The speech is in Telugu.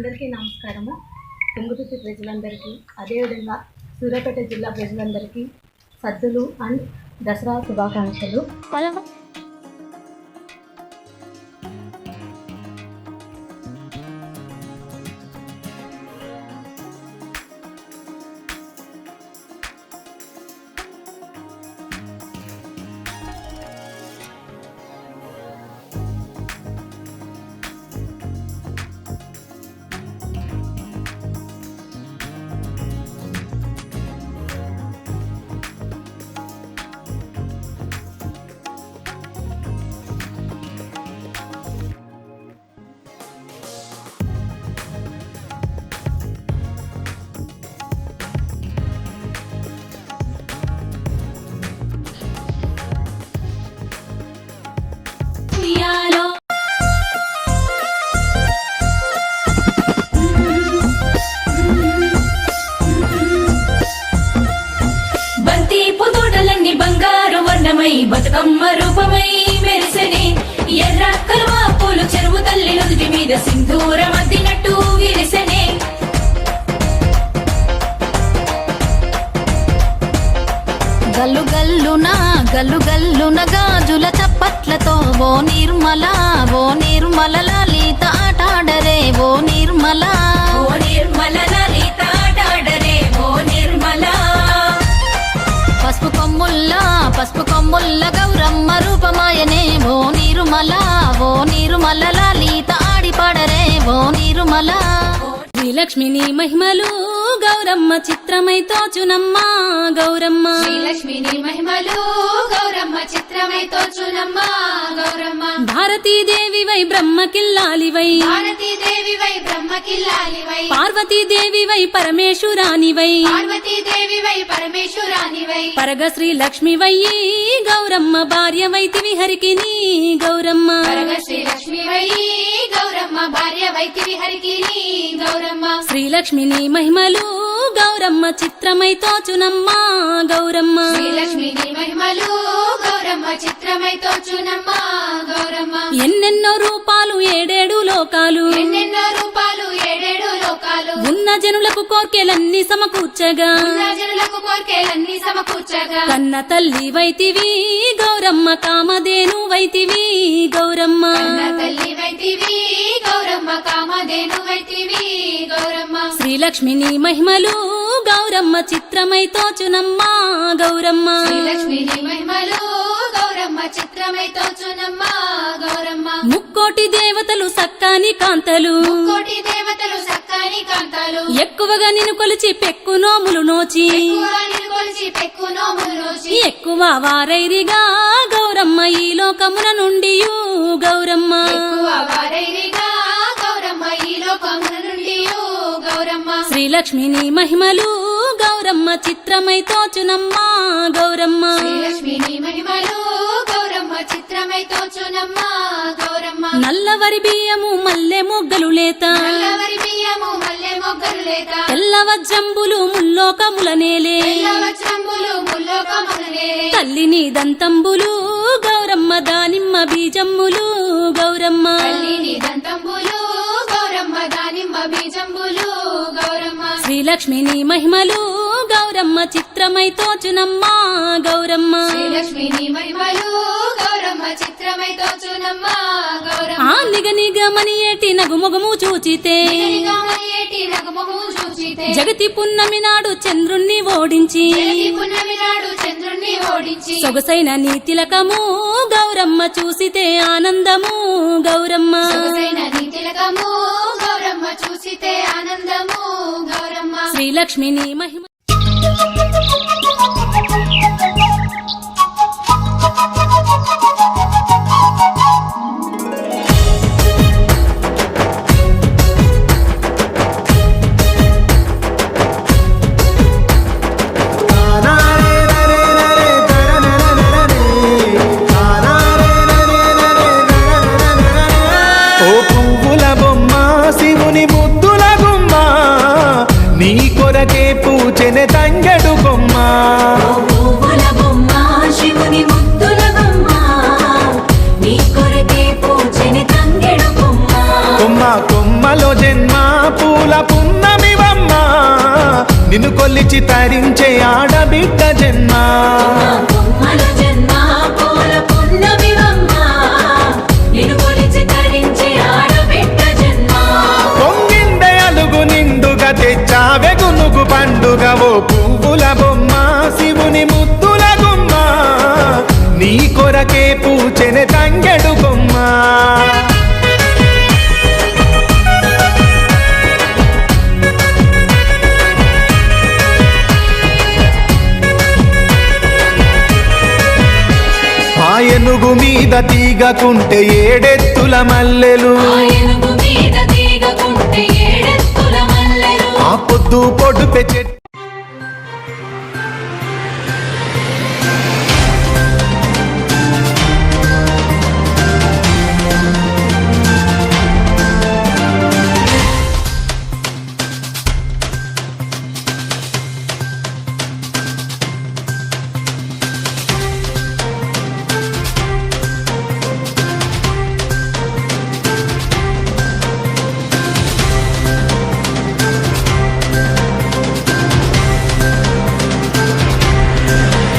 అందరికీ నమస్కారము. తుంగతుర్తి ప్రజలందరికీ అదేవిధంగా సూర్యాపేట జిల్లా ప్రజలందరికీ సద్దులు అండ్ దసరా శుభాకాంక్షలు. బతుకమ్మ రూపమై మెరిసెనే ఎర్ర కలువ పూలు చెరువు తల్లి నుదుటి మీద సింధూరం అద్దినట్టు విరిసెనే. గల్లు గల్లున గాజుల చప్పట్లతో ఓ నిర్మల లలిత ఆటాడరే ఓ నిర్మల లలిత ఆటాడరే ఓ నిర్మల. పసుపు కొమ్ముల్ల గౌరమ్మ రూపమాయనే ఓ నిర్మల లలిత ఆడిపాడరే ఓ నిర్మల. శ్రీలక్ష్మిని మహిమలు గౌరమ్మ చిత్రమై తోచునమ్మ గౌరమ్మ. శ్రీలక్ష్మిని మహిమలు గౌరమ్మ చిత్రమై తోచునమ్మ గౌరమ్మ. భారతీదేవివై బ్రహ్మకిల్లాలివై భారతీదేవివై బ్రహ్మకిల్లాలివై. పార్వతీదేవివై పరమేశ్వరానివై పార్వతీదేవివై పరమేశ్వరానివై. పరగ శ్రీలక్ష్మివయ్యి గౌరమ్మ భార్యవైతివి హరికిని గౌరమ్మ. పరగ శ్రీలక్ష్మివై గౌరమ్మ భార్యవైతివి హరికిని గౌరమ్మ. శ్రీలక్ష్మిని మహిమలు గౌరమ్మ చిత్రమై తోచునమ్మ గౌరమ్మ. శ్రీలక్ష్మిని మహిమలు గౌరమ్మ చిత్రమై తోచునమ్మ గౌరమ్మ. ఎన్నెన్నో రూపాలు ఏడేడు లోకాలు ఎన్నెన్నో రూపాలు ఏడేడు లోకాలు. ఉన్న జనులకు కోర్కెలన్నీ సమకూర్చగా ఉన్న జనులకు కోర్కెలన్నీ సమకూర్చగా. కన్న తల్లి వైతివి గౌరమ్మ కామధేను వైతివి గౌరమ్మ. కన్న తల్లి వైతివి గౌరమ్మ కామధేను వైతివి గౌరమ్మ. శ్రీలక్ష్మిని మహిమలు గౌరమ్మ చిత్రమై తోచునమ్మ గౌరమ్మ. శ్రీలక్ష్మిని మహిమలు గౌరమ్మ చిత్రమై తోచునమ్మ గౌరమ్మ. ముక్కోటి దేవతలు సక్కాని కాంతలు కోటి దేవతలు సక్కని కాంతాలు. ఎక్కువగా నిన్ను కొలిచి పెక్కు నోములు నోచి ఎక్కువ నిన్ను కొలిచి పెక్కు నోములు నోచి. ఎక్కువ వారైరిగా గౌరమ్మ ఈ లోకమున నుండి గౌరమ్మ. ఎక్కువ వారైరిగా గౌరమ్మ ఈ లోకమున నుండి గౌరమ్మ. శ్రీలక్ష్మిని మహిమలు గౌరమ్మ చిత్రమై తోచునమ్మ గౌరమ్మ. శ్రీలక్ష్మిని మహిమలు గౌరమ్మ చిత్రమై తోచునమ్మ గౌరమ్మ. నల్లవరి బియ్యము మల్లె మొగ్గలు లేత నల్లవరి బియ్యము మల్లె మొగ్గలు లేత. తెల్లవజ్రంబులు ముల్లోకముల నేలే తెల్లవజ్రంబులు ముల్లోకముల నేలే. తల్లిని దంతంబులు గౌరమ్మ దానిమ్మ బీజమ్ములు గౌరమ్మ. తల్లిని దంతంబులు గౌరమ్మ దానిమ్మ బీజంబులు గౌరమ్మ. శ్రీలక్ష్మిని మహిమలు గౌరమ్మ చిత్రమై తోచునమ్మ గౌరమ్మ. శ్రీలక్ష్మిని మహిమలు గౌరమ్మ చిత్రమై తోచునమ్మ గౌరమ్మ. ఆ నిగమని ఏటి నగుమొగము చూచితే ఏటి నగమము చూచితే. జగతి పున్నమి నాడు చంద్రుణ్ణి ఓడించి జగతి పున్నమి నాడు చంద్రుణ్ణి ఓడించి. సొగసైన నీ తిలకము గౌరమ్మ చూసితే ఆనందము గౌరమ్మ. సొగసైన నీ తిలకము గౌరమ్మ చూసితే ఆనందము గౌరమ్మ. శ్రీలక్ష్మిని మహిమ శివుని ముద్దుల గుమ్మ నీ కొరకే పూచె కొలిచి తరించే ఆడబిడ్డ జన్మ బొమ్మల జన్మ పూల పున్నమివమ్మ నిన్ను కొలిచి తరించే ఆడబిడ్డ జన్మ పొంగిందే అలుగు నిండుగా తెచ్చావె గునుగు పండుగ ఓ పువ్వుల బొమ్మ శివుని ముద్దుల గుమ్మ నీ కొరకే పూచెనె తంగెడు బొమ్మ ఆ ఏనుగు మీద తీగకుంటే ఏడెత్తుల మల్లెలు ఆ ఏనుగు మీద తీగకుంటే ఏడెత్తుల మల్లెలు ఆ పొద్దు పొడుపె చెట్టు